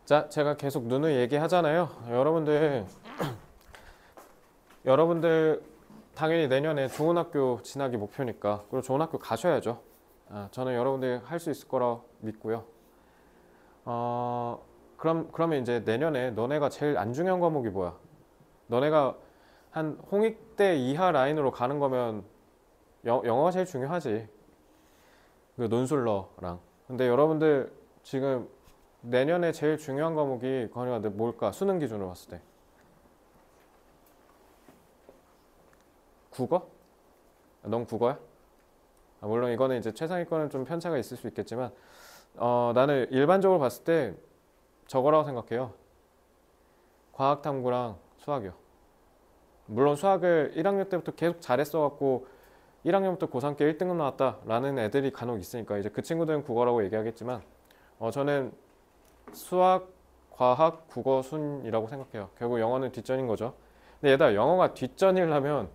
자, 제가 계속 누누이 얘기하잖아요. 여러분들 당연히 내년에 좋은 학교 진학이 목표니까 그리고 좋은 학교 가셔야죠. 저는 여러분들이 할 수 있을 거라 믿고요. 그러면 이제 내년에 너네가 제일 안 중요한 과목이 뭐야? 너네가 한 홍익대 이하 라인으로 가는 거면 영어가 제일 중요하지. 그 논술러랑. 근데 여러분들 지금 내년에 제일 중요한 과목이 건이가 뭘까? 수능 기준으로 봤을 때. 국어? 넌 국어야? 물론 이거는 이제 최상위권은 좀 편차가 있을 수 있겠지만 나는 일반적으로 봤을 때 저거라고 생각해요. 과학탐구랑 수학이요. 물론 수학을 1학년 때부터 계속 잘했어갖고 1학년부터 고3 때 1등급 나왔다라는 애들이 간혹 있으니까 이제 그 친구들은 국어라고 얘기하겠지만 저는 수학, 과학, 국어 순이라고 생각해요. 결국 영어는 뒷전인 거죠. 근데 얘들아, 영어가 뒷전이려면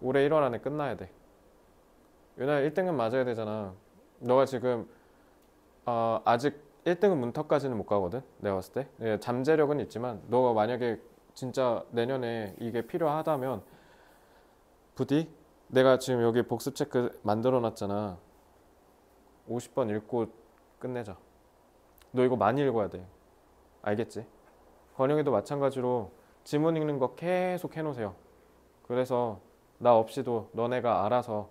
올해 1월 안에 끝나야 돼. 왜냐면 1등급 맞아야 되잖아. 너가 지금 아직 1등급 문턱까지는 못 가거든. 내가 봤을 때. 예, 잠재력은 있지만 너가 만약에 진짜 내년에 이게 필요하다면 부디 내가 지금 여기 복습 체크 만들어 놨잖아. 50번 읽고 끝내자. 너 이거 많이 읽어야 돼. 알겠지? 건영이도 마찬가지로 지문 읽는 거 계속 해놓으세요. 그래서 나 없이도 너네가 알아서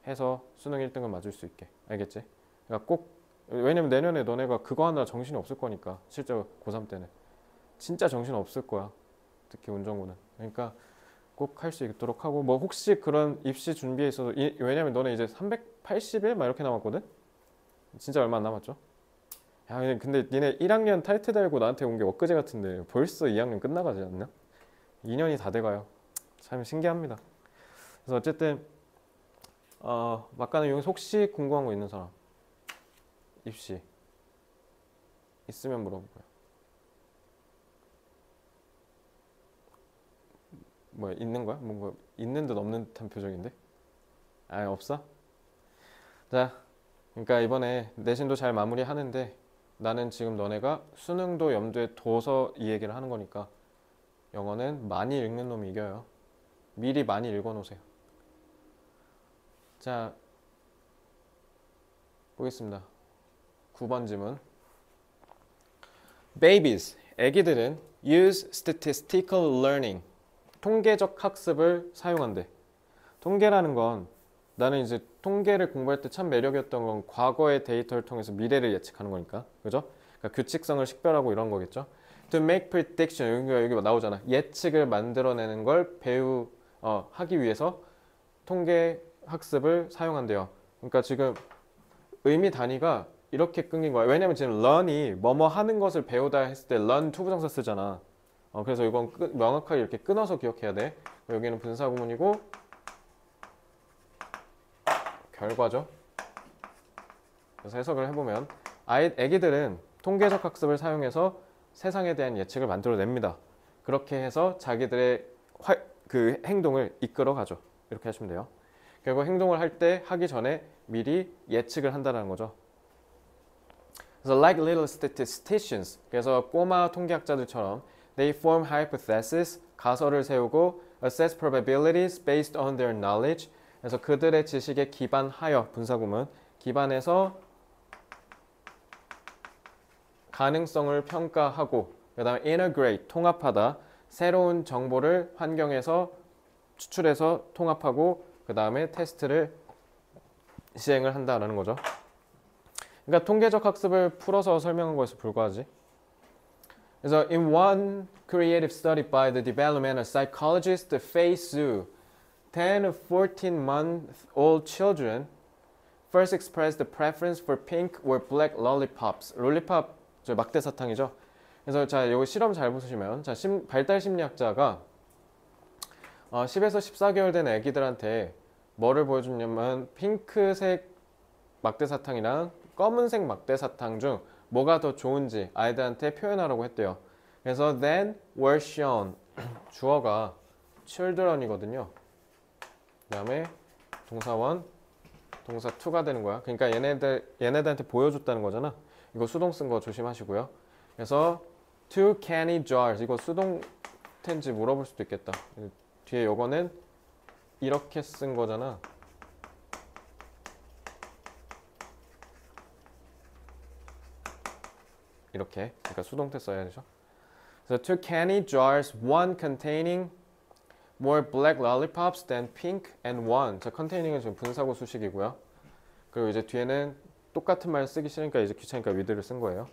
해서 수능 1등을 맞을 수 있게. 알겠지? 그러니까 꼭, 왜냐면 내년에 너네가 그거 하느라 정신이 없을 거니까. 실제 고3 때는 진짜 정신 없을 거야. 특히 운전고는. 그러니까 꼭 할 수 있도록 하고, 뭐 혹시 그런 입시 준비에 있어서 왜냐면 너네 이제 380일 막 이렇게 남았거든. 진짜 얼마 안 남았죠? 야, 근데 니네 1학년 타이틀 달고 나한테 온 게 엊그제 같은데 벌써 2학년 끝나가지 않나? 2년이 다 돼가요. 참 신기합니다. 그래서 어쨌든 막간을 이용해서 혹시 궁금한 거 있는 사람 입시 있으면 물어보고요. 뭐야, 있는 거야? 뭔가 있는 듯 없는 듯한 표정인데? 없어? 자, 그러니까 이번에 내신도 잘 마무리하는데 나는 지금 너네가 수능도 염두에 둬서 이 얘기를 하는 거니까 영어는 많이 읽는 놈이 이겨요. 미리 많이 읽어 놓으세요. 자, 보겠습니다. 9번 질문. Babies, 애기들은 use statistical learning, 통계적 학습을 사용한대. 통계라는 건 나는 이제 통계를 공부할 때 참 매력이었던 건 과거의 데이터를 통해서 미래를 예측하는 거니까. 그죠? 그러니까 규칙성을 식별하고 이런 거겠죠. To make prediction, 여기 나오잖아. 예측을 만들어내는 걸 하기 위해서 통계 학습을 사용한대요. 그러니까 지금 의미 단위가 이렇게 끊긴 거야. 왜냐면 지금 learn이 뭐뭐 하는 것을 배우다 했을 때 learn 투부정사 쓰잖아. 그래서 이건 명확하게 이렇게 끊어서 기억해야 돼. 여기는 분사구문이고 결과죠. 그래서 해석을 해보면 애기들은 통계적 학습을 사용해서 세상에 대한 예측을 만들어냅니다. 그렇게 해서 자기들의 그 행동을 이끌어가죠. 이렇게 하시면 돼요. 결국 행동을 할 때 하기 전에 미리 예측을 한다는 거죠. 그래서 like little statisticians, 그래서 꼬마 통계학자들처럼 they form hypotheses, 가설을 세우고 assess probabilities based on their knowledge, 그래서 그들의 지식에 기반하여, 분사구문 기반해서 가능성을 평가하고, 그 다음에 integrate, 통합하다, 새로운 정보를 환경에서 추출해서 통합하고 그 다음에 테스트를 시행을 한다라는 거죠. 그러니까 통계적 학습을 풀어서 설명한 것에 불과하지. 그래서 in one creative study by the developmental psychologist Fei Su, 10 of 14-month-old children first expressed the preference for pink or black lollipops. 롤리팝 저 막대 사탕이죠. 그래서 자, 여기 실험 잘 보시면 자, 발달 심리학자가 10에서 14개월 된 애기들한테 뭐를 보여줬냐면 핑크색 막대사탕이랑 검은색 막대사탕 중 뭐가 더 좋은지 아이들한테 표현하라고 했대요. 그래서 then were shown, 주어가 children이거든요. 그 다음에 동사원 동사 to가 되는 거야. 그러니까 얘네들한테 보여줬다는 거잖아. 이거 수동 쓴 거 조심하시고요. 그래서 two candy jars 이거 수동태인지 물어볼 수도 있겠다. 뒤에 요거는 이렇게 쓴 거잖아. 이렇게. 그러니까 수동태 써야 되죠. 그래서 two candy jars, one containing more black lollipops than pink and one. 자, containings은 지금 분사구 수식이고요. 그리고 이제 뒤에는 똑같은 말 쓰기 싫으니까 이제 귀찮으니까 with를 쓴 거예요.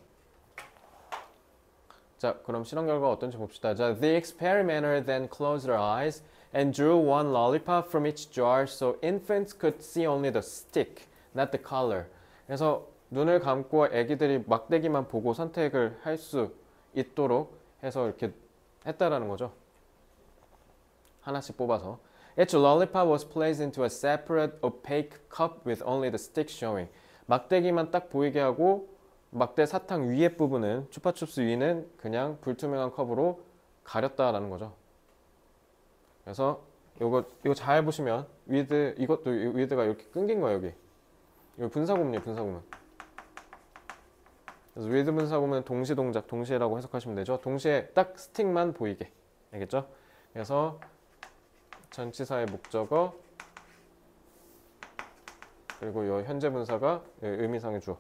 자, 그럼 실험 결과가 어떤지 봅시다. 자, the experimenter then closed their eyes and drew one lollipop from each jar so infants could see only the stick, not the color. 그래서 눈을 감고 아기들이 막대기만 보고 선택을 할 수 있도록 해서 이렇게 했다라는 거죠. 하나씩 뽑아서. Each lollipop was placed into a separate opaque cup with only the stick showing. 막대기만 딱 보이게 하고 막대 사탕 위에 부분은 추파춥스 위는 그냥 불투명한 컵으로 가렸다라는 거죠. 그래서 이거 잘 보시면 with 이것도 with가 이렇게 끊긴 거예요 여기. 이거 분사구문이에요 분사구문. 그래서 with 분사구문은 동시 동작 동시에라고 해석하시면 되죠. 동시에 딱 스틱만 보이게. 알겠죠? 그래서 전치사의 목적어 그리고 이 현재 분사가 의미상의 주어.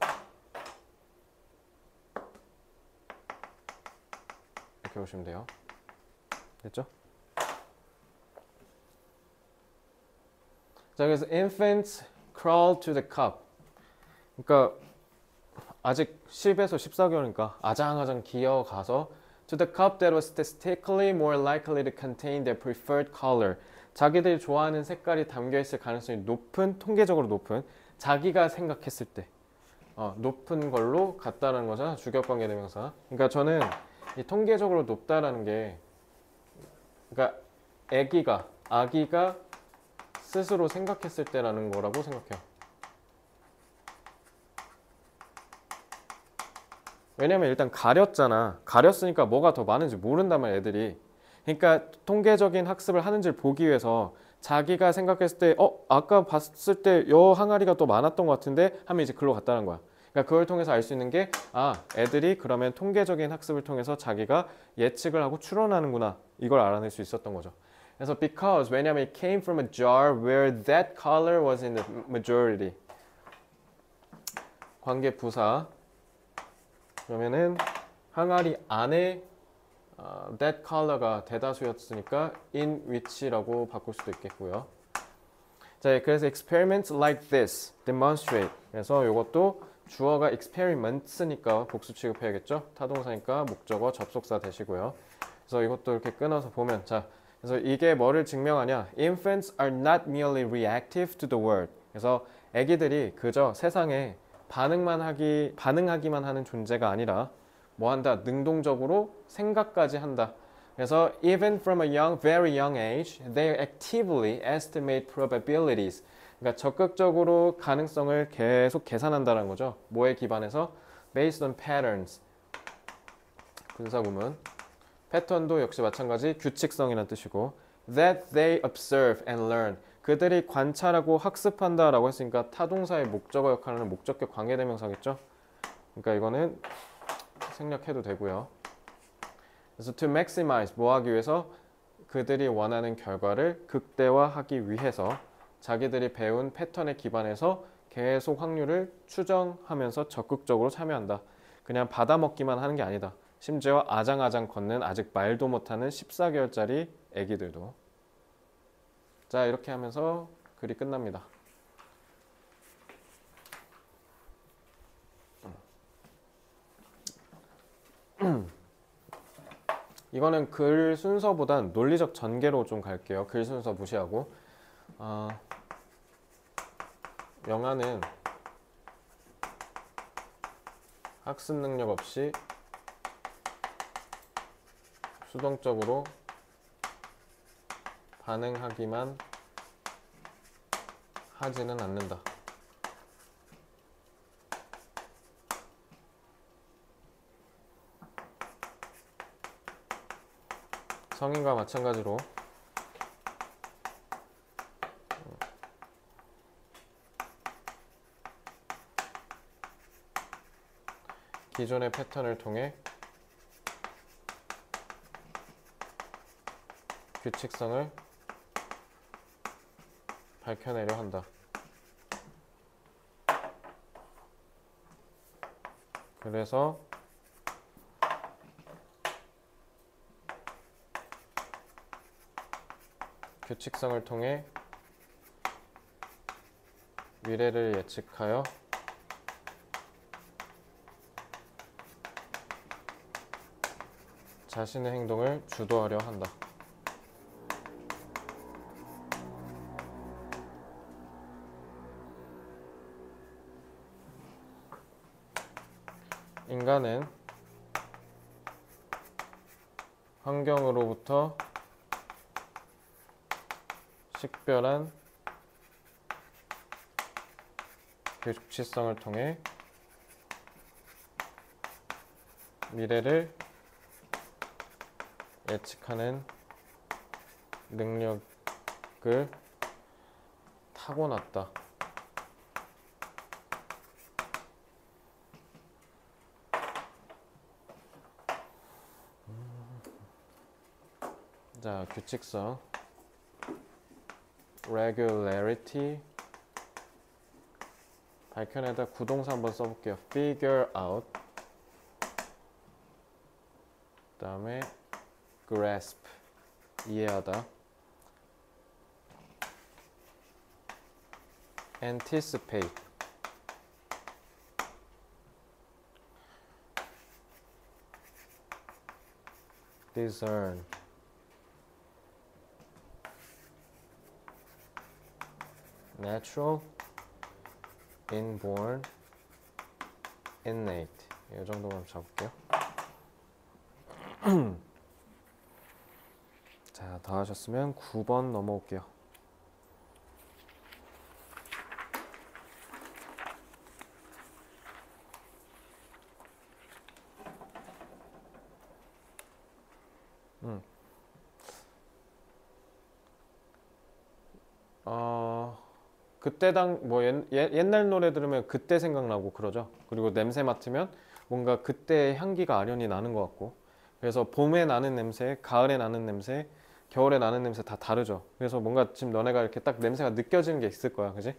이렇게 보시면 돼요. 됐죠? 자, 그래서 infants crawl to the cup. 그러니까 아직 10에서 14개월이니까 아장아장 기어가서 to the cup that was statistically more likely to contain their preferred color. 자기들이 좋아하는 색깔이 담겨있을 가능성이 높은, 통계적으로 높은, 자기가 생각했을 때 높은 걸로 같다라는 거잖아. 주격관계 대명사. 그러니까 저는 이 통계적으로 높다라는 게 그러니까 아기가 스스로 생각했을 때라는 거라고 생각해요. 왜냐면 일단 가렸잖아. 가렸으니까 뭐가 더 많은지 모른단 말이야 애들이. 그러니까 통계적인 학습을 하는지를 보기 위해서 자기가 생각했을 때 아까 봤을 때 요 항아리가 더 많았던 것 같은데 하면 이제 글로 갔다는 거야. 그러니까 그걸 통해서 알 수 있는 게 애들이 그러면 통계적인 학습을 통해서 자기가 예측을 하고 추론하는구나. 이걸 알아낼 수 있었던 거죠. 그래서 because 왜냐면 it came from a jar where that color was in the majority. 관계 부사 그러면은 항아리 안에 that color가 대다수였으니까 in which라고 바꿀 수도 있겠고요. 자, 그래서 experiments like this demonstrate. 그래서 이것도 주어가 experiments니까 복수 취급해야겠죠. 타동사니까 목적어 접속사 되시고요. 그래서 이것도 이렇게 끊어서 보면 자, 그래서 이게 뭐를 증명하냐? Infants are not merely reactive to the world. 그래서 아기들이 그저 세상에 반응하기만 하는 존재가 아니라 뭐 한다? 능동적으로 생각까지 한다. 그래서 even from a very young age, they actively estimate probabilities. 그러니까 적극적으로 가능성을 계속 계산한다는 거죠. 뭐에 기반해서? Based on patterns. 분사구문. 패턴도 역시 마찬가지 규칙성이라는 뜻이고 that they observe and learn. 그들이 관찰하고 학습한다라고 했으니까 타동사의 목적어 역할을 하는 목적격 관계대명사겠죠. 그러니까 이거는 생략해도 되고요. 그래서 to maximize 뭐 하기 위해서 그들이 원하는 결과를 극대화하기 위해서 자기들이 배운 패턴에 기반해서 계속 확률을 추정하면서 적극적으로 참여한다. 그냥 받아먹기만 하는 게 아니다. 심지어 아장아장 걷는 아직 말도 못하는 14개월짜리 애기들도. 자, 이렇게 하면서 글이 끝납니다. 이거는 글 순서보단 논리적 전개로 좀 갈게요. 글 순서 무시하고. 영아는 학습 능력 없이 수동적으로 반응하기만 하지는 않는다. 성인과 마찬가지로 기존의 패턴을 통해 규칙성을 밝혀내려 한다. 그래서 규칙성을 통해 미래를 예측하여 자신의 행동을 주도하려 한다. 인간은 환경으로부터 식별한 규칙성을 통해 미래를 예측하는 능력을 타고났다. 자, 규칙성 regularity 밝혀내다 구동사 한번 써볼게요. figure out 그 다음에 grasp 이해하다 anticipate discern natural, inborn, innate 이 정도만 잡을게요. 자, 다 하셨으면 9번 넘어올게요. 그때 옛날 노래 들으면 그때 생각나고 그러죠. 그리고 냄새 맡으면 뭔가 그때 향기가 아련히 나는 것 같고 그래서 봄에 나는 냄새, 가을에 나는 냄새, 겨울에 나는 냄새 다 다르죠. 그래서 뭔가 지금 너네가 이렇게 딱 냄새가 느껴지는 게 있을 거야, 그지?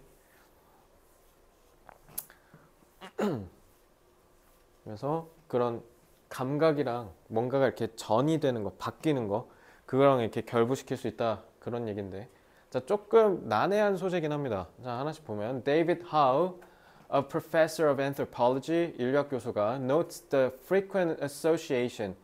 그래서 그런 감각이랑 뭔가가 이렇게 전이 되는 거, 바뀌는 거 그거랑 이렇게 결부시킬 수 있다 그런 얘긴데 자, 조금 난해한 소재긴 합니다. 자, 하나씩 보면 David Howe, a professor of anthropology, 인류학 교수가 notes the frequent association,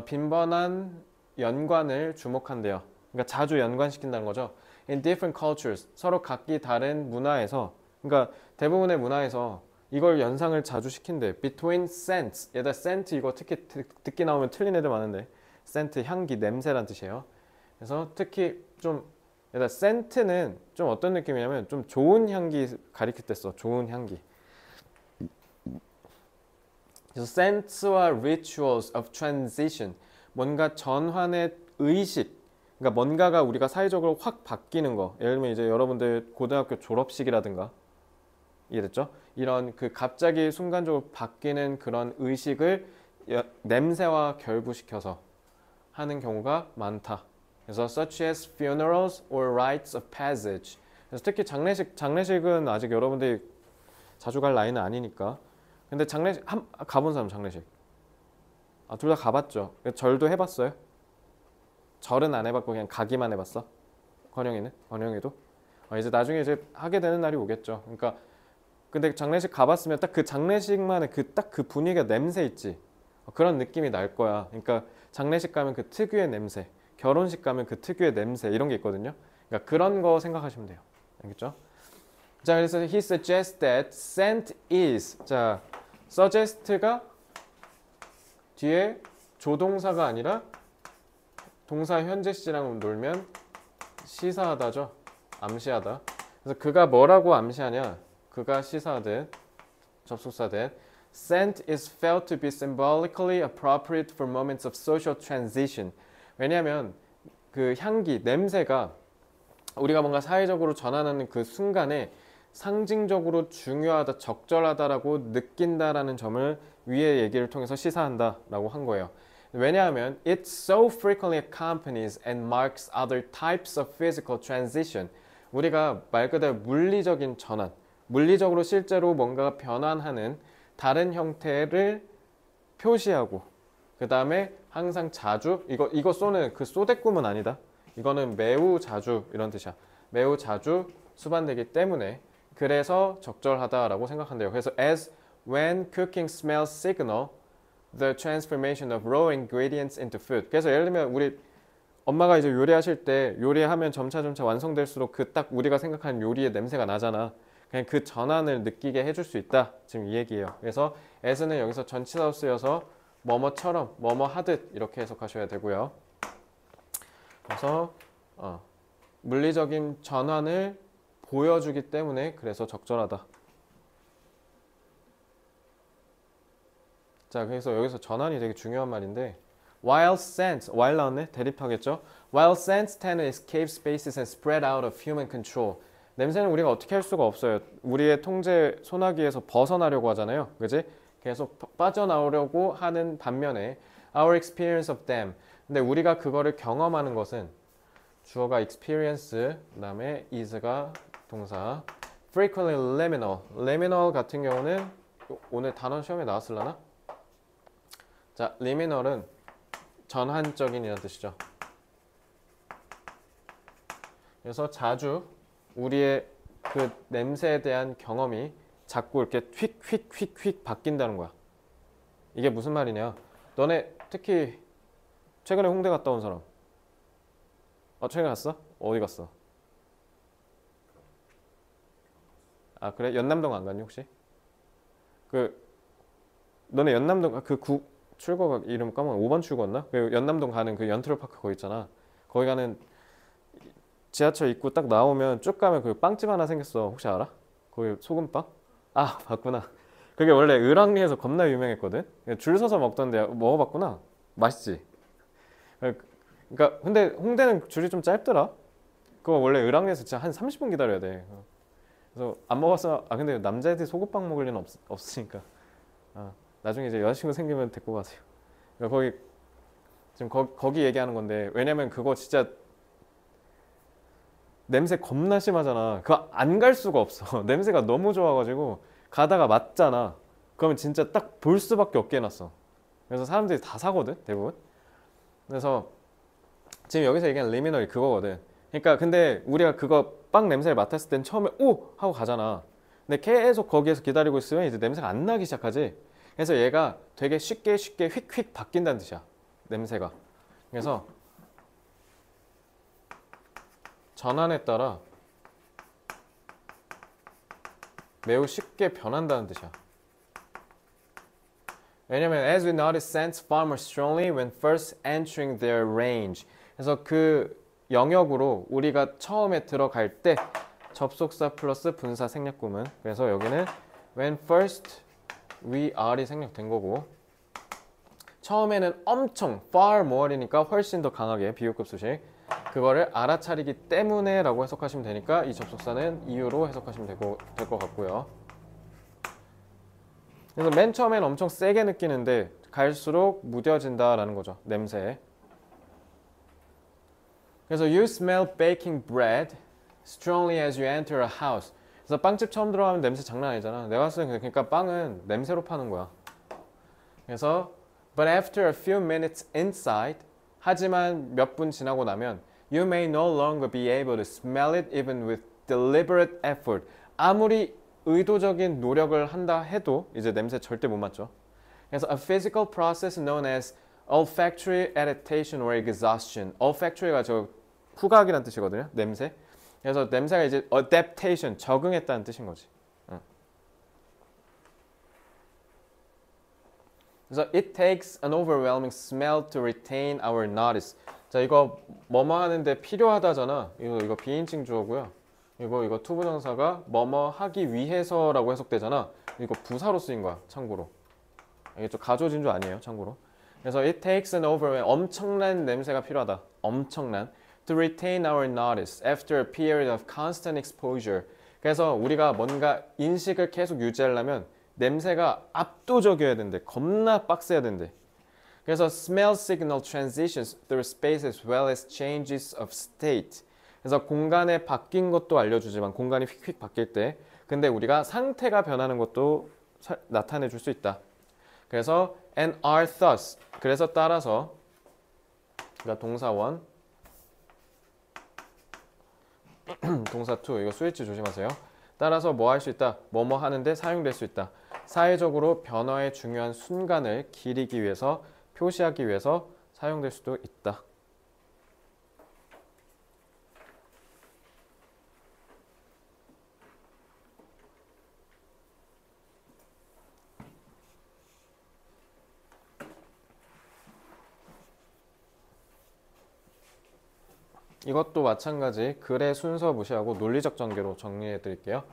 빈번한 연관을 주목한대요. 그러니까 자주 연관시킨다는 거죠. In different cultures, 서로 각기 다른 문화에서, 그러니까 대부분의 문화에서 이걸 연상을 자주 시킨대. Between scents, 얘들아 scent 이거 특히 듣기 나오면 틀린 애들 많은데 scent 향기, 냄새란 뜻이에요. 그래서 특히 좀 얘들아 scent는 좀 어떤 느낌이냐면 좀 좋은 향기 가리킬 때 써. 좋은 향기. 그래서 sense와 rituals of transition, 뭔가 전환의 의식, 그러니까 뭔가가 우리가 사회적으로 확 바뀌는 거. 예를 들면 이제 여러분들 고등학교 졸업식이라든가 이해됐죠? 이런 그 갑자기 순간적으로 바뀌는 그런 의식을 냄새와 결부시켜서 하는 경우가 많다. 그래서 such as funerals or rites of passage. 그래서 특히 장례식은 아직 여러분들이 자주 갈 나이는 아니니까. 근데 장례식 가본 사람 장례식. 둘 다 가봤죠. 절도 해봤어요? 절은 안 해봤고 그냥 가기만 해봤어? 권영이도? 이제 나중에 이제 하게 되는 날이 오겠죠. 그러니까 근데 장례식 가봤으면 딱 그 장례식만의 그 분위기가 냄새 있지. 그런 느낌이 날 거야. 그러니까 장례식 가면 그 특유의 냄새, 결혼식 가면 그 특유의 냄새 이런 게 있거든요. 그러니까 그런 거 생각하시면 돼요. 알겠죠? 자, 그래서 he suggests that scent is, 자, suggest가 뒤에 조동사가 아니라 동사 현재 시제랑 놀면 시사하다죠. 암시하다. 그래서 그가 뭐라고 암시하냐? 그가 시사하듯 접속사듯 scent is felt to be symbolically appropriate for moments of social transition. 왜냐하면 그 향기, 냄새가 우리가 뭔가 사회적으로 전환하는 그 순간에 상징적으로 중요하다, 적절하다라고 느낀다라는 점을 위의 얘기를 통해서 시사한다라고 한 거예요. 왜냐하면 it so frequently accompanies and marks other types of physical transition. 우리가 말 그대로 물리적인 전환, 물리적으로 실제로 뭔가가 변환하는 다른 형태를 표시하고 그 다음에 항상 자주 이거 쏘는 그 쏘대꿈은 아니다. 이거는 매우 자주 이런 뜻이야. 매우 자주 수반되기 때문에 그래서 적절하다라고 생각한대요. 그래서 as when cooking smells signal the transformation of raw ingredients into food. 그래서 예를 들면 우리 엄마가 이제 요리하실 때 요리하면 점차 완성될수록 그 딱 우리가 생각하는 요리의 냄새가 나잖아. 그냥 그 전환을 느끼게 해줄 수 있다. 지금 이 얘기예요. 그래서 as는 여기서 전치사로 쓰여서 뭐뭐처럼 뭐뭐 하듯 이렇게 해석하셔야 되고요. 그래서 물리적인 전환을 보여주기 때문에 그래서 적절하다. 자, 그래서 여기서 전환이 되게 중요한 말인데 while scents, while 나왔네? 대립하겠죠? While scents tend to escape spaces and spread out of human control. 냄새는 우리가 어떻게 할 수가 없어요. 우리의 통제 소나기에서 벗어나려고 하잖아요. 그지? 계속 빠져나오려고 하는 반면에 our experience of them. 근데 우리가 그거를 경험하는 것은 주어가 experience, 그 다음에 is가 동사 frequently liminal. liminal 같은 경우는 오늘 단원 시험에 나왔을라나? 자, liminal은 전환적인 이라는 뜻이죠. 그래서 자주 우리의 그 냄새에 대한 경험이 자꾸 이렇게 휙휙휙휙 바뀐다는 거야. 이게 무슨 말이냐? 너네 특히 최근에 홍대 갔다 온 사람. 최근에 갔어? 어디 갔어? 아, 그래? 연남동 안 갔니 혹시? 너네 연남동 출구가 이름 까먹어. 5번 출구였나? 그 연남동 가는 그 연트로파크 거기 있잖아. 거기 가는 지하철 입구 딱 나오면 쭉 가면 그 빵집 하나 생겼어. 혹시 알아? 거기 소금빵? 아, 봤구나. 그게 원래 을왕리에서 겁나 유명했거든. 줄 서서 먹던데 먹어봤구나. 맛있지? 그러니까 근데 홍대는 줄이 좀 짧더라. 그거 원래 을왕리에서 진짜 한 30분 기다려야 돼. 그래서 안 먹었어. 근데 남자애들이 소금빵 먹을 일은 없으니까. 나중에 이제 여자친구 생기면 데리고 가세요. 그러니까 거기 지금 거기 얘기하는 건데 왜냐면 그거 진짜 냄새 겁나 심하잖아. 그거 안 갈 수가 없어. 냄새가 너무 좋아가지고 가다가 맞잖아. 그러면 진짜 딱 볼 수밖에 없게 해놨어. 그래서 사람들이 다 사거든 대부분. 그래서 지금 여기서 얘기하는 리미널이 그거거든. 그러니까 근데 우리가 그거 빵 냄새를 맡았을 땐 처음에 오! 하고 가잖아. 근데 계속 거기에서 기다리고 있으면 이제 냄새가 안 나기 시작하지. 그래서 얘가 되게 쉽게 휙휙 바뀐다는 뜻이야. 냄새가. 그래서 전환에 따라 매우 쉽게 변한다는 뜻이야. 왜냐면 as we notice scents far more strongly when first entering their range. 그래서 그 영역으로 우리가 처음에 들어갈 때 접속사 플러스 분사 생략구문. 그래서 여기는 when first we are이 생략된 거고 처음에는 엄청 far more이니까 훨씬 더 강하게 비교급 수식 그거를 알아차리기 때문에 라고 해석하시면 되니까 이 접속사는 이유로 해석하시면 될 것 같고요. 그래서 맨 처음엔 엄청 세게 느끼는데 갈수록 무뎌진다라는 거죠. 냄새에. 그래서 you smell baking bread strongly as you enter a house. 그래서 빵집 처음 들어가면 냄새 장난 아니잖아. 내가 봤을 때 그러니까 빵은 냄새로 파는 거야. 그래서 but after a few minutes inside 하지만 몇 분 지나고 나면 you may no longer be able to smell it even with deliberate effort. 아무리 의도적인 노력을 한다 해도 이제 냄새 절대 못 맡죠. 그래서 a physical process known as olfactory adaptation or exhaustion. olfactory가 저 후각이란 뜻이거든요. 냄새. 그래서 냄새가 이제 adaptation, 적응했다는 뜻인 거지. 그래서 it takes an overwhelming smell to retain our notice. 자, 이거 뭐뭐 하는데 필요하다잖아. 이거 비인칭 주어고요. 이거 투부정사가 뭐뭐 하기 위해서라고 해석되잖아. 이거 부사로 쓰인 거야. 참고로. 이게 좀 가조진주 아니에요. 참고로. 그래서 it takes an overwhelming 엄청난 냄새가 필요하다. 엄청난 to retain our notice after a period of constant exposure. 그래서 우리가 뭔가 인식을 계속 유지하려면 냄새가 압도적이어야 된대. 겁나 빡세야 된대. 그래서 smell signal transitions through space as well as changes of state. 그래서 공간에 바뀐 것도 알려주지만 공간이 휙휙 바뀔 때 근데 우리가 상태가 변하는 것도 나타내 줄 수 있다. 그래서 and are thus. 그래서 따라서 그러니까 동사 1 동사 2 이거 스위치 조심하세요. 따라서 뭐 할 수 있다? 뭐뭐 하는데 사용될 수 있다. 사회적으로 변화의 중요한 순간을 기리기 위해서 표시하기 위해서 사용될 수도 있다. 이것도 마찬가지 글의 순서 무시하고 논리적 전개로 정리해 드릴게요.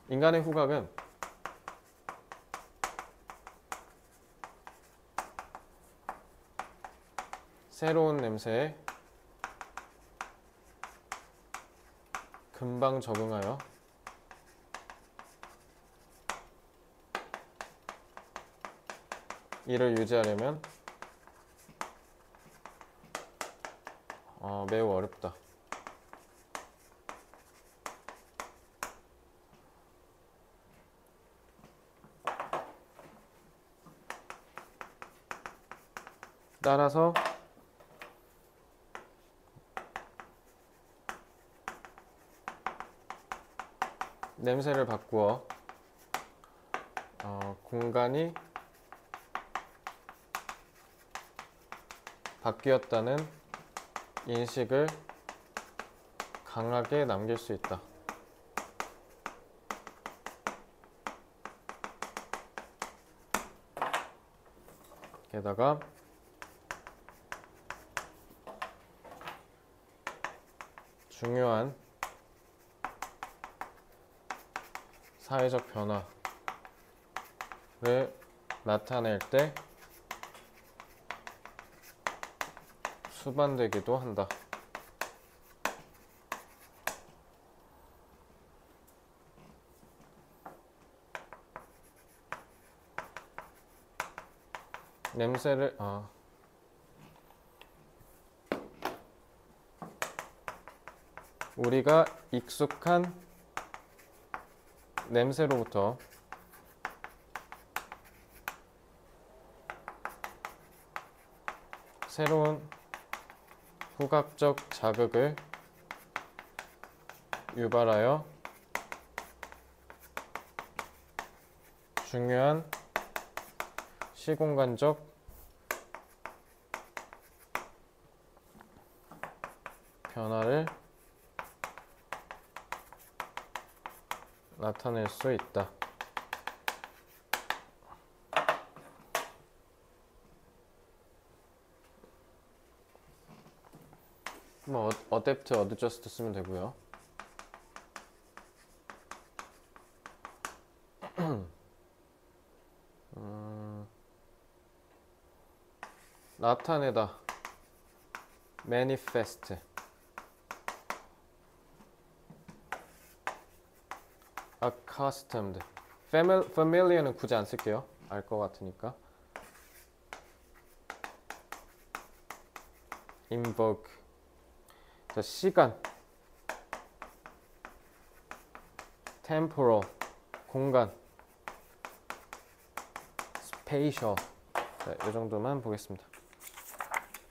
인간의 후각은 새로운 냄새에 금방 적응하여 이를 유지하려면 매우 어렵다. 따라서 냄새를 바꾸어 공간이 바뀌었다는 인식을 강하게 남길 수 있다. 게다가 중요한 사회적 변화를 나타낼 때 수반되기도 한다. 냄새를 우리가 익숙한 냄새로부터 새로운 후각적 자극을 유발하여 중요한 시공간적 변화를 나타낼 수 있다. 뭐 어댑트, 어드저스트 쓰면 되고요. 나타내다, manifest, accustomed, familiar는 굳이 안 쓸게요. 알 것 같으니까. invoke, 자, 시간, temporal, 공간, spatial. 자, 이 정도만 보겠습니다.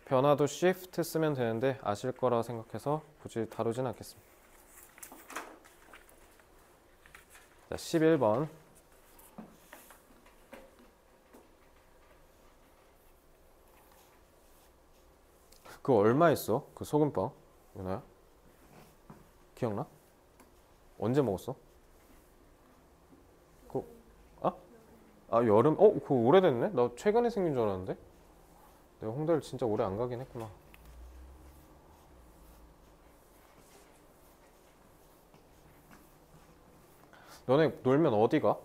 변화도 shift 쓰면 되는데 아실 거라 생각해서 굳이 다루진 않겠습니다. 자, 11번. 그거 얼마 했어? 그 소금빵? 윤아야? 기억나? 언제 먹었어? 여름? 그거 오래됐네? 나 최근에 생긴 줄 알았는데? 내가 홍대를 진짜 오래 안 가긴 했구나. 너네 놀면 어디 가?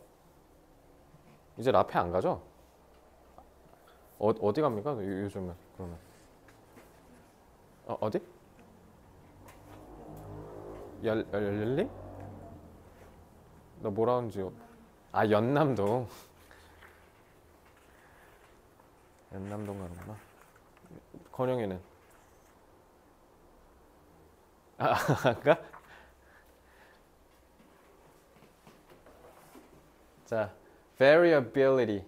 이제 라페 안 가죠? 어디 갑니까? 요즘은 그러면 어디? 열림? 나 뭐라 하는지. 아, 연남동. 연남동 가는구나. 건영이는? 아, 아까? 자, variability.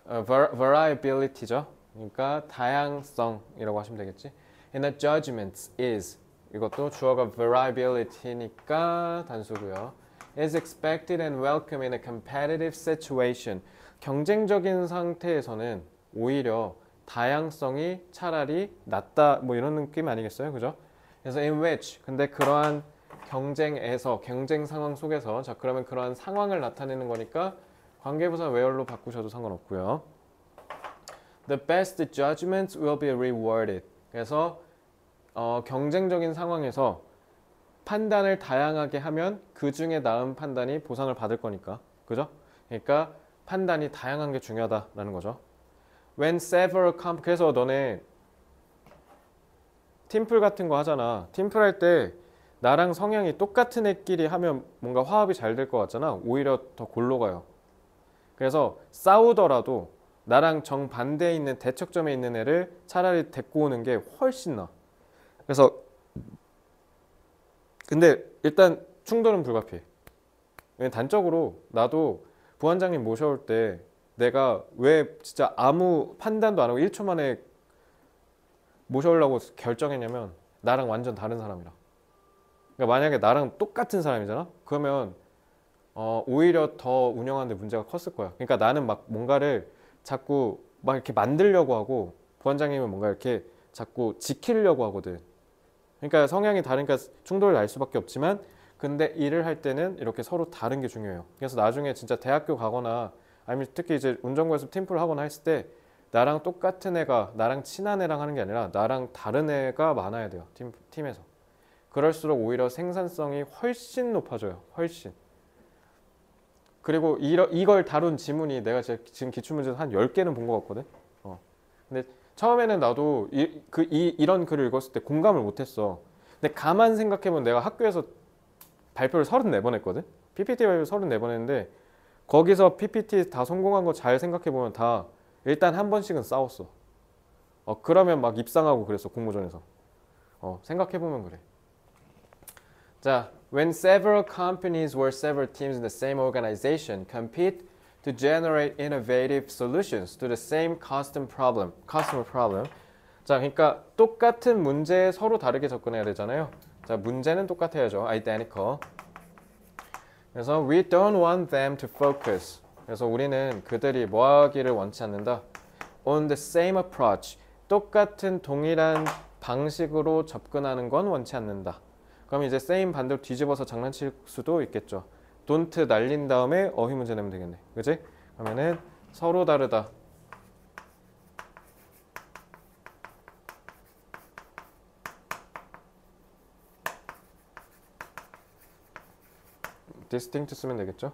variability죠. 그러니까 다양성이라고 하시면 되겠지. In a judgment is. 이것도 주어가 variability니까 단수고요. Is expected and welcome in a competitive situation. 경쟁적인 상태에서는 오히려 다양성이 차라리 낫다 뭐 이런 느낌 아니겠어요? 그죠? 그래서 in which 근데 그러한 경쟁에서 경쟁 상황 속에서 자 그러면 그러한 상황을 나타내는 거니까 관계부사 where로 바꾸셔도 상관없고요. The best judgments will be rewarded. 그래서 경쟁적인 상황에서 판단을 다양하게 하면 그 중에 나은 판단이 보상을 받을 거니까. 그죠? 그러니까 판단이 다양한 게 중요하다라는 거죠. When several 그래서 너네 팀플 같은 거 하잖아. 팀플 할 때 나랑 성향이 똑같은 애끼리 하면 뭔가 화합이 잘 될 것 같잖아. 오히려 더 골로 가요. 그래서 싸우더라도 나랑 정반대에 있는 대척점에 있는 애를 차라리 데리고 오는 게 훨씬 나아. 그래서 근데 일단 충돌은 불가피해. 왜냐면 단적으로 나도 부원장님 모셔올 때 내가 왜 진짜 아무 판단도 안 하고 1초 만에 모셔오려고 결정했냐면 나랑 완전 다른 사람이라. 그러니까 만약에 나랑 똑같은 사람이잖아? 그러면 오히려 더 운영하는데 문제가 컸을 거야. 그러니까 나는 막 뭔가를 자꾸 막 이렇게 만들려고 하고 부원장님은 뭔가 이렇게 자꾸 지키려고 하거든. 그러니까 성향이 다르니까 충돌이 날 수밖에 없지만 근데 일을 할 때는 이렇게 서로 다른 게 중요해요. 그래서 나중에 진짜 대학교 가거나 아니면 특히 이제 운전고에서 팀플 하거나 했을 때 나랑 똑같은 애가 나랑 친한 애랑 하는 게 아니라 나랑 다른 애가 많아야 돼요. 팀에서. 그럴수록 오히려 생산성이 훨씬 높아져요. 훨씬. 그리고 이걸 다룬 지문이 내가 지금 기출문제에서 한 10개는 본 것 같거든. 근데 처음에는 나도 이런 글을 읽었을 때 공감을 못했어. 근데 가만 생각해보면 내가 학교에서 발표를 34번 했거든. PPT 발표 34번 했는데 거기서 PPT 다 성공한 거 잘 생각해보면 다 일단 한 번씩은 싸웠어. 그러면 막 입상하고 그랬어. 공모전에서. 생각해보면 그래. 자, when several companies or several teams in the same organization compete to generate innovative solutions to the same customer problem. 자, 그러니까 똑같은 문제에 서로 다르게 접근해야 되잖아요. 자, 문제는 똑같아야죠. identical. 그래서 we don't want them to focus. 그래서 우리는 그들이 뭐 하기를 원치 않는다. on the same approach. 똑같은 동일한 방식으로 접근하는 건 원치 않는다. 그럼 이제 same 반대로 뒤집어서 장난칠 수도 있겠죠. don't 날린 다음에 어휘 문제 내면 되겠네. 그지? 그러면은 서로 다르다. distinct 쓰면 되겠죠?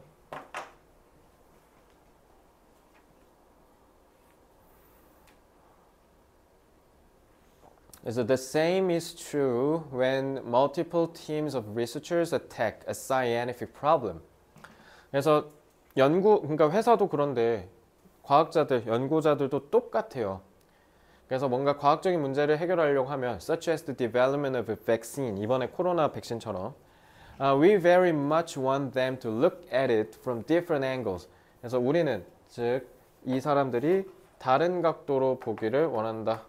So the same is true when multiple teams of researchers attack a scientific problem. 그래서 그러니까 회사도 그런데 과학자들, 연구자들도 똑같아요. 그래서 뭔가 과학적인 문제를 해결하려고 하면 such as the development of a vaccine, 이번에 코로나 백신처럼 we very much want them to look at it from different angles. 그래서 우리는 즉 이 사람들이 다른 각도로 보기를 원한다.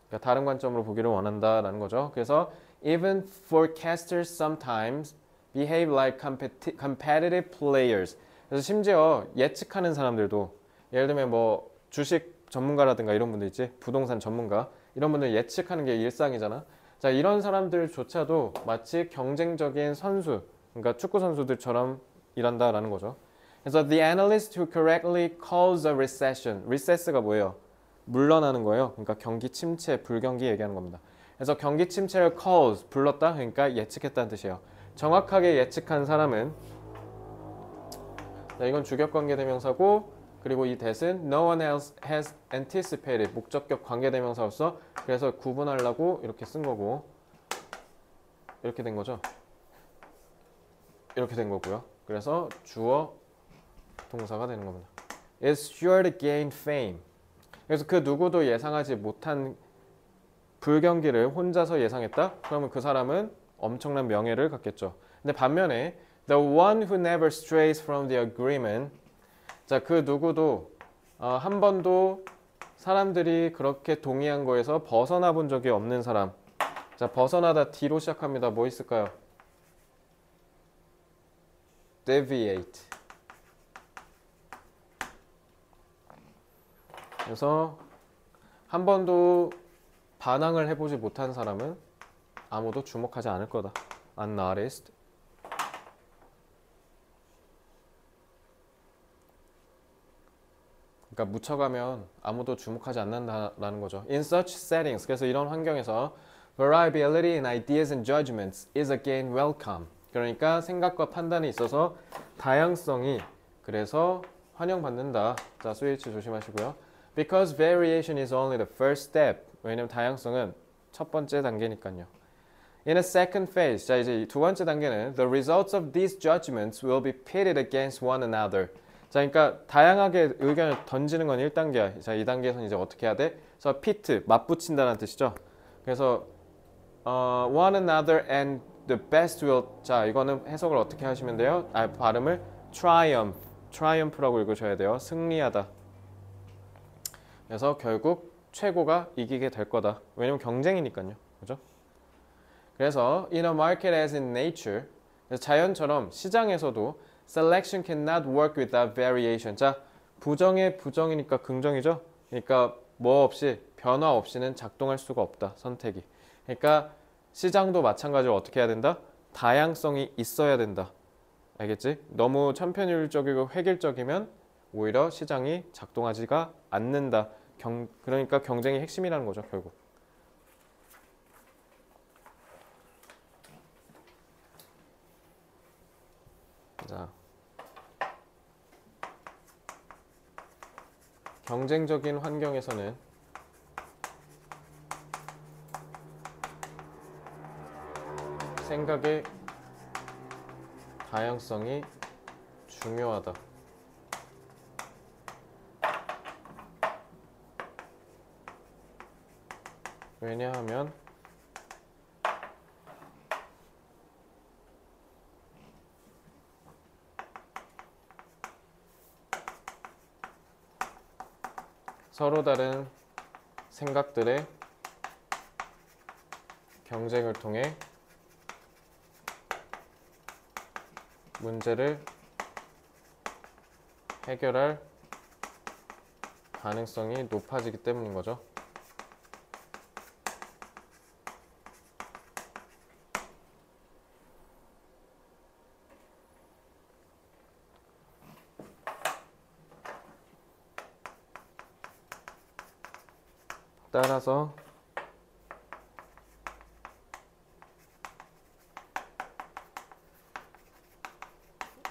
그러니까 다른 관점으로 보기를 원한다라는 거죠. 그래서 even forecasters sometimes behave like competitive players. 그래서 심지어 예측하는 사람들도 예를 들면 뭐 주식 전문가라든가 이런 분들 있지, 부동산 전문가 이런 분들 예측하는 게 일상이잖아. 자, 이런 사람들조차도 마치 경쟁적인 선수, 그러니까 축구 선수들처럼 일한다라는 거죠. 그래서 the analyst who correctly calls a recess가 뭐예요? 물러나는 거예요. 그러니까 경기 침체, 불경기 얘기하는 겁니다. 그래서 경기 침체를 calls, 불렀다, 그러니까 예측했다는 뜻이에요. 정확하게 예측한 사람은, 자, 이건 주격관계 대명사고, 그리고 이 that은 no one else has anticipated, 목적격 관계대명사로서 그래서 구분하려고 이렇게 쓴 거고 이렇게 된 거죠. 이렇게 된 거고요. 그래서 주어 동사가 되는 겁니다. is sure to gain fame. 그래서 그 누구도 예상하지 못한 불경기를 혼자서 예상했다? 그러면 그 사람은 엄청난 명예를 갖겠죠. 근데 반면에 the one who never strays from the agreement. 자, 그 누구도 한 번도 사람들이 그렇게 동의한 거에서 벗어나 본 적이 없는 사람. 자, 벗어나다 D로 시작합니다. 뭐 있을까요? deviate. 그래서 한 번도 반항을 해보지 못한 사람은 아무도 주목하지 않을 거다. unnoticed. 그러니까 묻혀가면 아무도 주목하지 않는다라는 거죠. In such settings. 그래서 이런 환경에서 variability in ideas and judgments is again welcome. 그러니까 생각과 판단에 있어서 다양성이 그래서 환영받는다. 자, 스위치 조심하시고요. Because variation is only the first step. 왜냐면 다양성은 첫 번째 단계니까요. In a second phase. 자, 이제 두 번째 단계는 the results of these judgments will be pitted against one another. 자, 그러니까 다양하게 의견을 던지는 건 1단계야. 자, 2단계에서는 이제 어떻게 해야 돼? 그래서 pit, 맞붙인다는 뜻이죠. 그래서 one another and the best will. 자, 이거는 해석을 어떻게 하시면 돼요? 발음을 triumph라고 읽으셔야 돼요. 승리하다. 그래서 결국 최고가 이기게 될 거다. 왜냐면 경쟁이니까요. 그죠? 그래서 in a market as in nature. 자연처럼 시장에서도 selection cannot work without variation. 자, 부정의 부정이니까 긍정이죠. 그러니까 뭐 없이 변화 없이는 작동할 수가 없다. 선택이. 그러니까 시장도 마찬가지로 어떻게 해야 된다? 다양성이 있어야 된다. 알겠지? 너무 천편일적이고 획일적이면 오히려 시장이 작동하지가 않는다. 그러니까 경쟁이 핵심이라는 거죠, 결국. 자, 경쟁적인 환경에서는 생각의 다양성이 중요하다. 왜냐하면 서로 다른 생각들의 경쟁을 통해 문제를 해결할 가능성이 높아지기 때문인 거죠. 따라서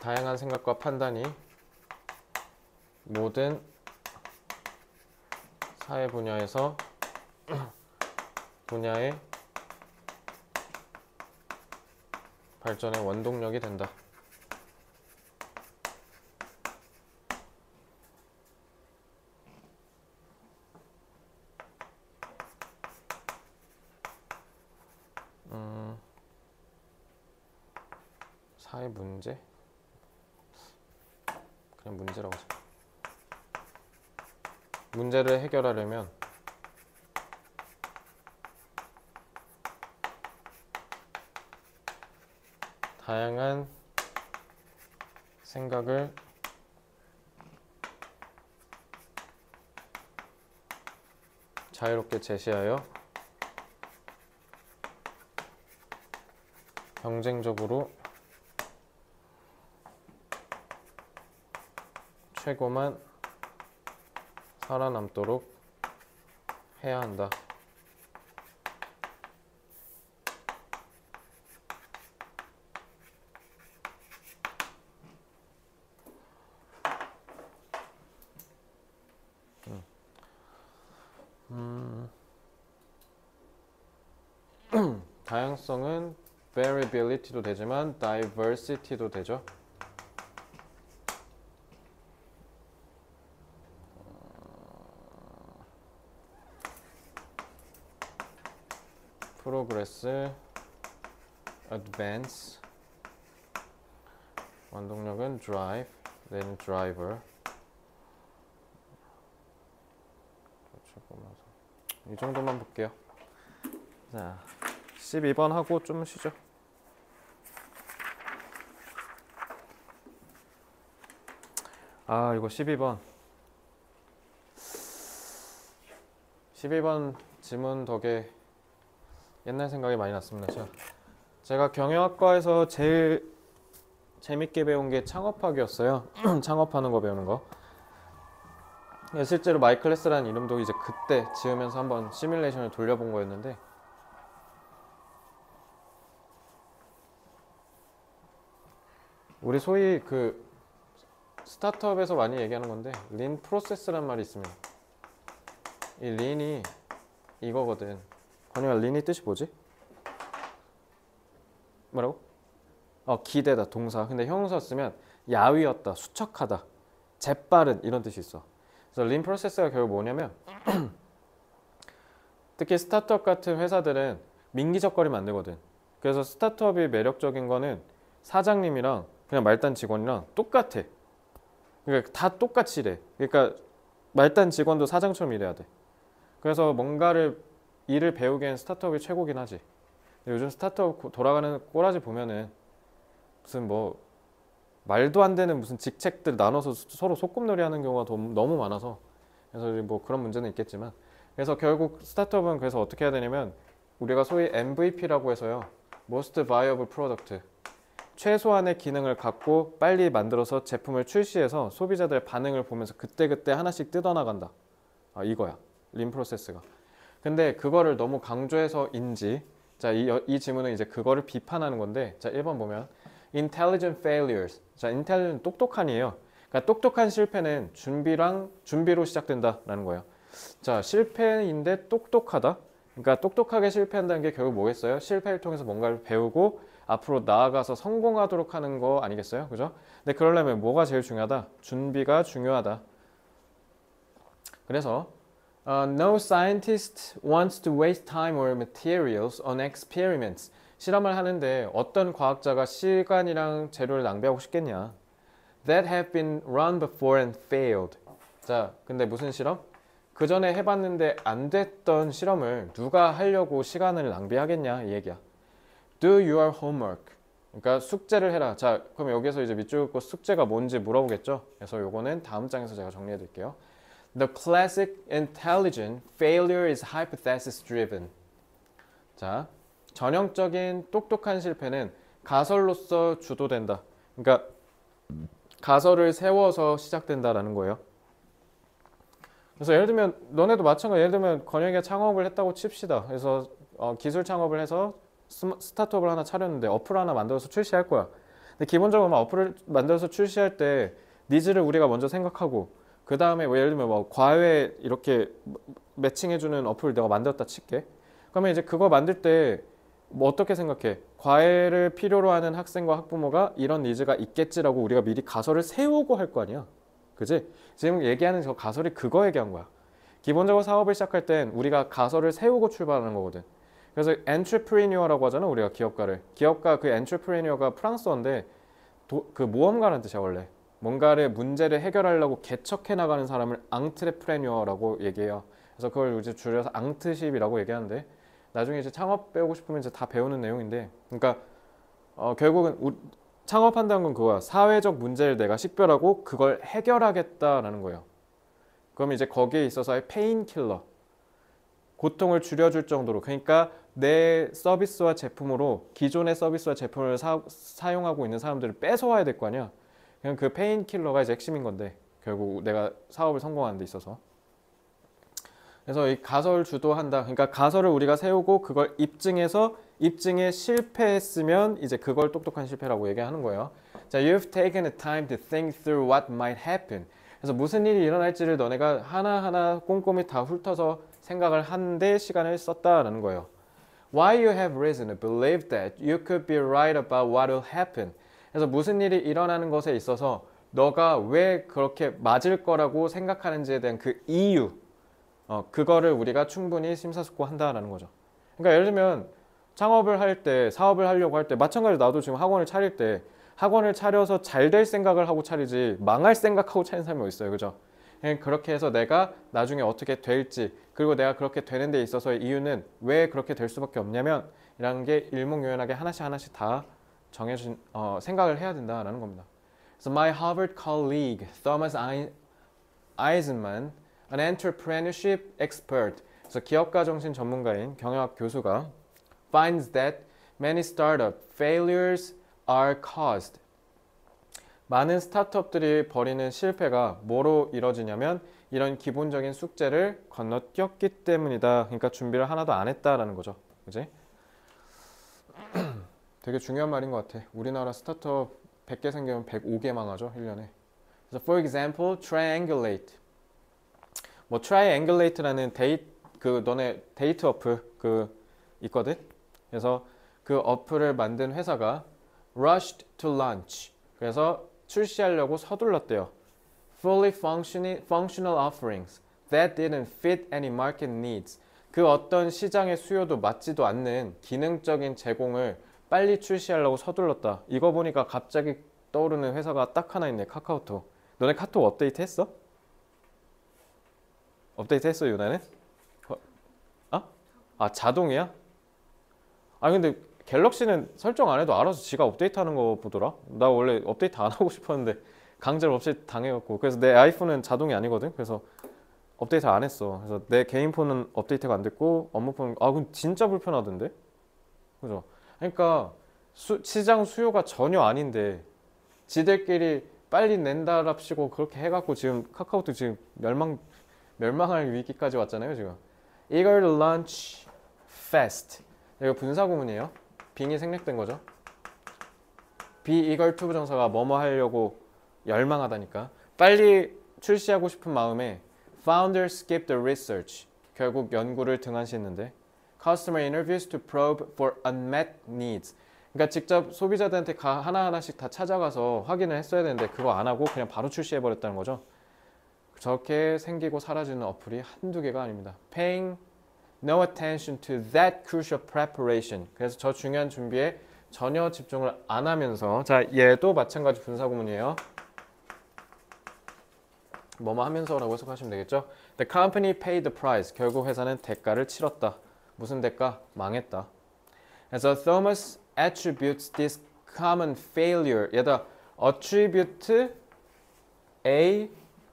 다양한 생각과 판단이 모든 사회 분야에서 분야의 발전의 원동력이 된다. 사회 문제? 그냥 문제라고 하자. 문제를 해결하려면 다양한 생각을 자유롭게 제시하여 경쟁적으로 최고만 살아남도록 해야 한다. 다양성은 variability도 되지만 diversity도 되죠. progress, advance. 원동력은 drive, then driver. 이 정도만 볼게요. 자, 12번 하고 좀 쉬죠. 아, 이거 12번. 12번 지문 덕에 옛날 생각이 많이 났습니다. 제가 경영학과에서 제일 재밌게 배운 게 창업학이었어요. 창업하는 거 배우는 거. 실제로 마이클래스라는 이름도 이제 그때 지으면서 한번 시뮬레이션을 돌려본 거였는데, 우리 소위 그 스타트업에서 많이 얘기하는 건데 린 프로세스란 말이 있습니다. 이 린이 이거거든. 건이가 린이 뜻이 뭐지? 뭐라고? 기대다, 동사. 근데 형용사 쓰면 야위었다, 수척하다, 재빠른 이런 뜻이 있어. 그래서 린 프로세스가 결국 뭐냐면 특히 스타트업 같은 회사들은 민기적거리면 안 되거든. 그래서 스타트업이 매력적인 거는 사장님이랑 그냥 말단 직원이랑 똑같아. 그러니까 다 똑같이 일해. 그러니까 말단 직원도 사장처럼 일해야 돼. 그래서 뭔가를 일을 배우기엔 스타트업이 최고긴 하지. 요즘 스타트업 돌아가는 꼬라지 보면은 무슨 뭐 말도 안 되는 무슨 직책들 나눠서 서로 소꿉놀이 하는 경우가 너무 많아서, 그래서 뭐 그런 문제는 있겠지만, 그래서 결국 스타트업은 그래서 어떻게 해야 되냐면 우리가 소위 MVP라고 해서요, Most Viable Product, 최소한의 기능을 갖고 빨리 만들어서 제품을 출시해서 소비자들의 반응을 보면서 그때그때 하나씩 뜯어나간다. 이거야 린 프로세스가. 근데 그거를 너무 강조해서인지, 자, 이 지문은 이제 그거를 비판하는 건데, 자, 1번 보면 intelligent failures. 자, intelligent 똑똑한이에요. 그러니까 똑똑한 실패는 준비로 시작된다라는 거예요. 자, 실패인데 똑똑하다. 그러니까 똑똑하게 실패한다는 게 결국 뭐겠어요? 실패를 통해서 뭔가를 배우고 앞으로 나아가서 성공하도록 하는 거 아니겠어요? 그죠? 근데 그러려면 뭐가 제일 중요하다? 준비가 중요하다. 그래서 no scientist wants to waste time or materials on experiments. 실험을 하는데 어떤 과학자가 시간이랑 재료를 낭비하고 싶겠냐? That have been run before and failed. 자, 근데 무슨 실험? 그 전에 해봤는데 안 됐던 실험을 누가 하려고 시간을 낭비하겠냐 이 얘기야. Do your homework. 그러니까 숙제를 해라. 자, 그럼 여기서 이제 밑줄 긋고 숙제가 뭔지 물어보겠죠? 그래서 요거는 다음 장에서 제가 정리해 드릴게요. The classic intelligent failure is hypothesis driven. 자, 전형적인 똑똑한 실패는 가설로서 주도된다. 그러니까 가설을 세워서 시작된다라는 거예요. 그래서 예를 들면 너네도 마찬가지. 예를 들면 건영이가 창업을 했다고 칩시다. 그래서 기술 창업을 해서 스타트업을 하나 차렸는데 어플 하나 만들어서 출시할 거야. 근데 기본적으로 어플을 만들어서 출시할 때 니즈를 우리가 먼저 생각하고, 그 다음에 예를 들면 뭐 과외 이렇게 매칭해주는 어플을 내가 만들었다 칠게. 그러면 이제 그거 만들 때 뭐 어떻게 생각해? 과외를 필요로 하는 학생과 학부모가 이런 니즈가 있겠지라고 우리가 미리 가설을 세우고 할 거 아니야. 그지? 지금 얘기하는 저 가설이 그거 얘기한 거야. 기본적으로 사업을 시작할 땐 우리가 가설을 세우고 출발하는 거거든. 그래서 엔트레프리니어라고 하잖아, 우리가 기업가를. 기업가, 그 엔트레프리니어가 프랑스어인데 그 모험가라는 뜻이야 원래. 뭔가를 문제를 해결하려고 개척해 나가는 사람을 앙트레프레니어라고 얘기해요. 그래서 그걸 이제 줄여서 앙트십이라고 얘기하는데, 나중에 이제 창업 배우고 싶으면 이제 다 배우는 내용인데, 그러니까 결국은 창업한다는 건 그거야. 사회적 문제를 내가 식별하고 그걸 해결하겠다라는 거예요. 그럼 이제 거기에 있어서의 페인킬러, 고통을 줄여줄 정도로, 그러니까 내 서비스와 제품으로 기존의 서비스와 제품을 사용하고 있는 사람들을 뺏어와야 될 거 아니야. 그냥 그 페인킬러가 이제 핵심인 건데, 결국 내가 사업을 성공하는 데 있어서. 그래서 이 가설 주도한다. 그러니까 가설을 우리가 세우고 그걸 입증에 실패했으면 이제 그걸 똑똑한 실패라고 얘기하는 거예요. 자, you've taken the time to think through what might happen. 그래서 무슨 일이 일어날지를 너네가 하나하나 꼼꼼히 다 훑어서 생각을 하는데 시간을 썼다라는 거예요. Why you have reason to believe that you could be right about what will happen. 그래서 무슨 일이 일어나는 것에 있어서 너가 왜 그렇게 맞을 거라고 생각하는지에 대한 그 이유, 그거를 우리가 충분히 심사숙고한다라는 거죠. 그러니까 예를 들면 창업을 할 때, 사업을 하려고 할 때, 마찬가지로 나도 지금 학원을 차릴 때 학원을 차려서 잘 될 생각을 하고 차리지 망할 생각하고 차린 사람이 있어요. 그죠? 그렇게 해서 내가 나중에 어떻게 될지, 그리고 내가 그렇게 되는 데 있어서의 이유는 왜 그렇게 될 수밖에 없냐면 이라는 게 일목요연하게 하나씩 다 정해진 생각을 해야 된다라는 겁니다. So my Harvard colleague Thomas Eisenman, an entrepreneurship expert, 그래서 기업가 정신 전문가인 경영학 교수가 finds that many startup failures are caused. 많은 스타트업들이 벌이는 실패가 뭐로 이뤄지냐면 이런 기본적인 숙제를 건너뛰었기 때문이다. 그러니까 준비를 하나도 안 했다라는 거죠. 그지? 되게 중요한 말인 것 같아. 우리나라 스타트업 100개 생기면 105개 망하죠, 1년에. 그래서 for example, triangulate. 뭐 triangulate라는 너네 데이트 어플 있거든. 그래서 그 어플을 만든 회사가 rushed to launch. 그래서 출시하려고 서둘렀대요. Fully functional offerings that didn't fit any market needs. 그 어떤 시장의 수요도 맞지도 않는 기능적인 제공을 빨리 출시하려고 서둘렀다. 이거 보니까 갑자기 떠오르는 회사가 딱 하나 있네. 카카오톡. 너네 카톡 업데이트 했어? 업데이트 했어, 유나는? 자동이야? 근데 갤럭시는 설정 안 해도 알아서 지가 업데이트하는 거 보더라. 나 원래 업데이트 안 하고 싶었는데 강제로 업데이트 당해갖고, 그래서 내 아이폰은 자동이 아니거든. 그래서 업데이트 안 했어. 그래서 내 개인 폰은 업데이트가 안 됐고 업무 폰은 그럼 진짜 불편하던데. 그죠? 그러니까 시장 수요가 전혀 아닌데 지들끼리 빨리 낸다랍시고 그렇게 해갖고 지금 카카오톡 지금 멸망할 위기까지 왔잖아요 지금. Eager to launch fast. 이거 분사구문이에요. 빙이 생략된 거죠. be eager to 부정사가 뭐뭐 하려고 열망하다니까. 빨리 출시하고 싶은 마음에 founders skip the research. 결국 연구를 등한시했는데 customer interviews to probe for unmet needs. 그러니까 직접 소비자들한테 하나하나씩 다 찾아가서 확인을 했어야 되는데 그거 안 하고 그냥 바로 출시해버렸다는 거죠. 저렇게 생기고 사라지는 어플이 한두 개가 아닙니다. Paying no attention to that crucial preparation. 그래서 저 중요한 준비에 전혀 집중을 안 하면서, 자 얘도 마찬가지 분사구문이에요. 뭐뭐 하면서라고 해석하시면 되겠죠. The company paid the price. 결국 회사는 대가를 치렀다. 무슨 대가? 망했다. 그래서 Thomas attributes this common failure. 얘다 attribute A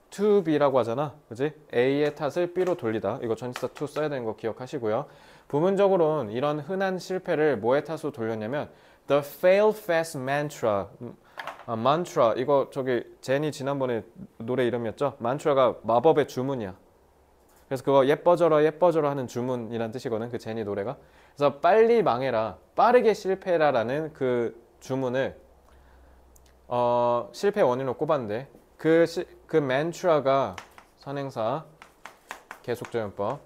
to B라고 하잖아. 그지? A의 탓을 B로 돌리다. 이거 전치사 to 써야 되는 거 기억하시고요. 부문적으로는 이런 흔한 실패를 뭐의 탓으로 돌렸냐면 The fail fast mantra. mantra 이거 제니 지난번에 노래 이름이었죠? mantra가 마법의 주문이야. 그래서 그거 예뻐져라 하는 주문이란 뜻이거든. 그 제니 노래가. 그래서 빨리 망해라, 빠르게 실패해라라는 그 주문을 실패 원인으로 꼽았는데 그 mantra가 선행사 계속조연법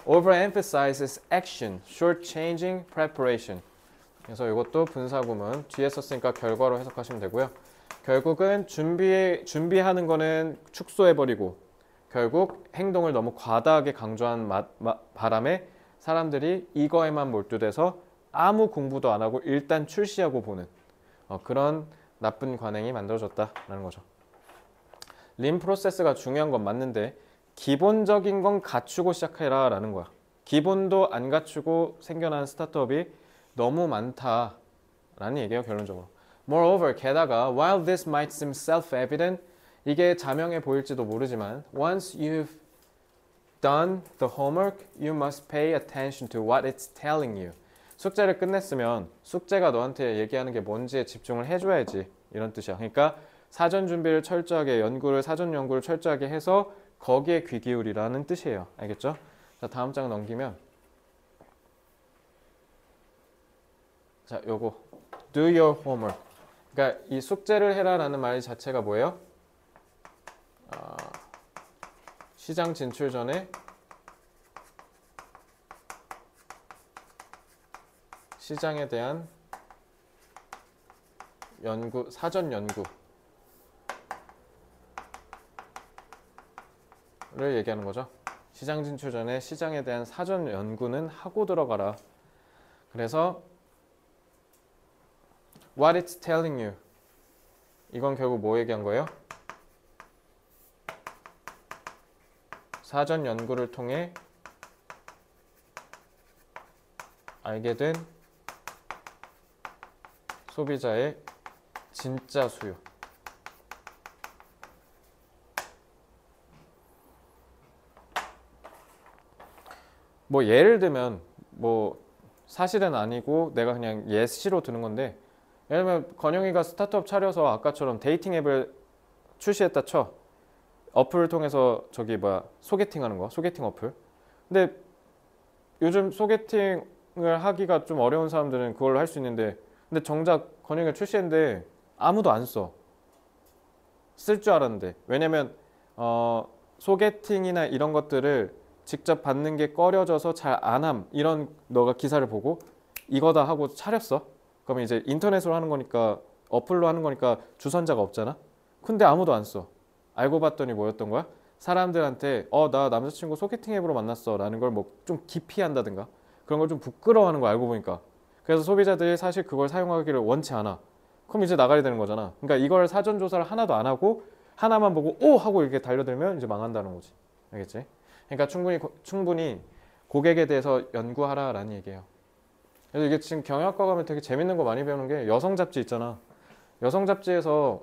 overemphasizes action, shortchanging preparation. 그래서 이것도 분사구문 뒤에 썼으니까 결과로 해석하시면 되고요. 결국은 준비하는 거는 축소해버리고 결국 행동을 너무 과다하게 강조한 바람에 사람들이 이거에만 몰두돼서 아무 공부도 안 하고 일단 출시하고 보는 그런 나쁜 관행이 만들어졌다라는 거죠. 린 프로세스가 중요한 건 맞는데 기본적인 건 갖추고 시작해라 라는 거야. 기본도 안 갖추고 생겨난 스타트업이 너무 많다라는 얘기예요, 결론적으로. Moreover, 게다가 while this might seem self-evident, 이게 자명해 보일지도 모르지만 once you've done the homework, you must pay attention to what it's telling you. 숙제를 끝냈으면 숙제가 너한테 얘기하는 게 뭔지에 집중을 해줘야지, 이런 뜻이야. 그러니까 사전 준비를 철저하게 사전 연구를 철저하게 해서 거기에 귀 기울이라는 뜻이에요. 알겠죠? 자, 다음 장 넘기면 자, 요거 do your homework. 그러니까 이 숙제를 해라라는 말 자체가 뭐예요? 시장 진출 전에 시장에 대한 연구, 사전 연구를 얘기하는 거죠. 시장 진출 전에 시장에 대한 사전 연구는 하고 들어가라. 그래서 what it's telling you, 이건 결국 뭐 얘기한 거예요? 사전 연구를 통해 알게 된 소비자의 진짜 수요. 뭐 예를 들면 뭐 사실은 아니고 내가 그냥 예시로 드는 건데, 예를 들면 건영이가 스타트업 차려서 아까처럼 데이팅 앱을 출시했다 쳐. 어플을 통해서 저기 뭐야 소개팅 하는 거, 소개팅 어플. 근데 요즘 소개팅을 하기가 좀 어려운 사람들은 그걸로 할 수 있는데, 근데 정작 건영이가 출시했는데 아무도 안 써. 쓸 줄 알았는데. 왜냐면 소개팅이나 이런 것들을 직접 받는 게 꺼려져서 잘 안 함. 이런 너가 기사를 보고 이거다 하고 차렸어. 그러면 이제 인터넷으로 하는 거니까, 어플로 하는 거니까 주선자가 없잖아. 근데 아무도 안 써. 알고 봤더니 뭐였던 거야? 사람들한테 나 남자친구 소개팅 앱으로 만났어 라는 걸 뭐 좀 기피한다든가 그런 걸 좀 부끄러워하는 거 알고 보니까. 그래서 소비자들이 사실 그걸 사용하기를 원치 않아. 그럼 이제 나가야 되는 거잖아. 그러니까 이걸 사전 조사를 하나도 안 하고 하나만 보고 오 하고 이렇게 달려들면 이제 망한다는 거지. 알겠지? 그러니까 충분히 고객에 대해서 연구하라라는 얘기예요. 그래서 이게 지금 경영학과 가면 되게 재밌는 거 많이 배우는 게 여성 잡지 있잖아. 여성 잡지에서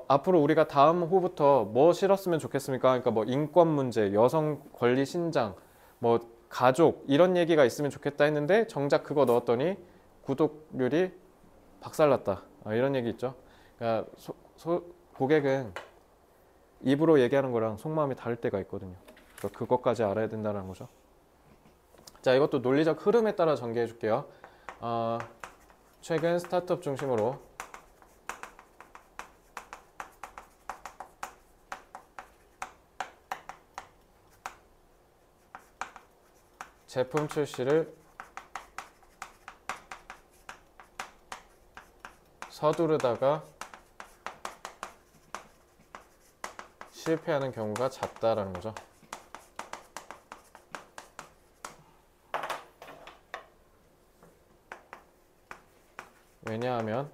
앞으로 우리가 다음 호부터 뭐 실었으면 좋겠습니까? 그러니까 뭐 인권 문제, 여성 권리 신장, 뭐 가족 이런 얘기가 있으면 좋겠다 했는데 정작 그거 넣었더니 구독률이 박살났다. 이런 얘기 있죠. 그러니까 고객은 입으로 얘기하는 거랑 속마음이 다를 때가 있거든요. 그러니까 그것까지 알아야 된다는 거죠. 자, 이것도 논리적 흐름에 따라 전개해 줄게요. 최근 스타트업 중심으로 제품 출시를 서두르다가 실패하는 경우가 잦다라는 거죠. 왜냐하면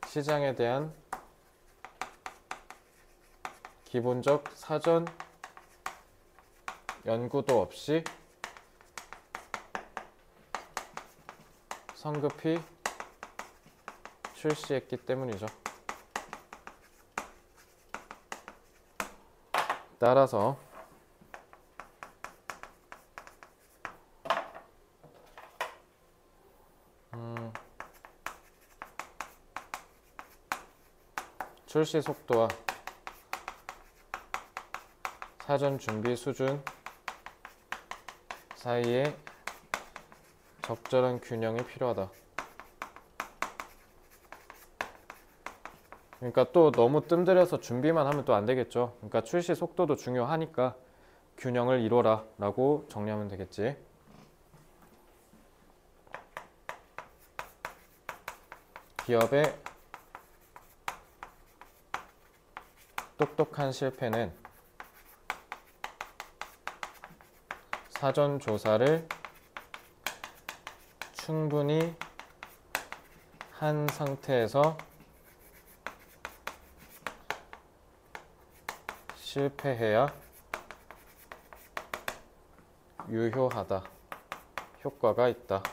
시장에 대한 기본적 사전 연구도 없이 성급히 출시했기 때문이죠. 따라서 출시 속도와 사전 준비 수준 사이에 적절한 균형이 필요하다. 그러니까 또 너무 뜸들여서 준비만 하면 또 안 되겠죠. 그러니까 출시 속도도 중요하니까 균형을 이뤄라 라고 정리하면 되겠지. 기업의 똑똑한 실패는 사전 조사를 충분히 한 상태에서 실패해야 유효하다. 효과가 있다.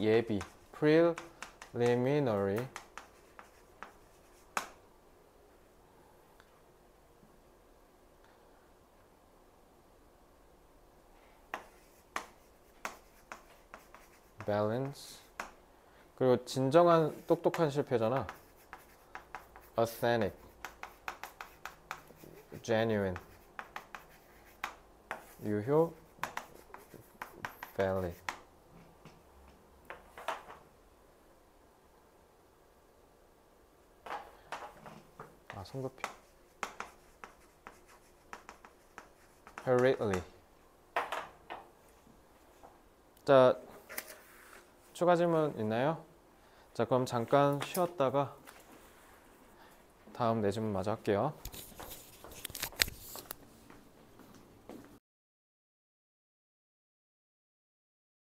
예비 preliminary balance. 그리고 진정한 똑똑한 실패잖아. authentic, genuine, 유효, valid. 성급히. hurriedly. 자, 추가 질문 있나요? 자, 그럼 잠깐 쉬었다가 다음 네 질문 마저 할게요.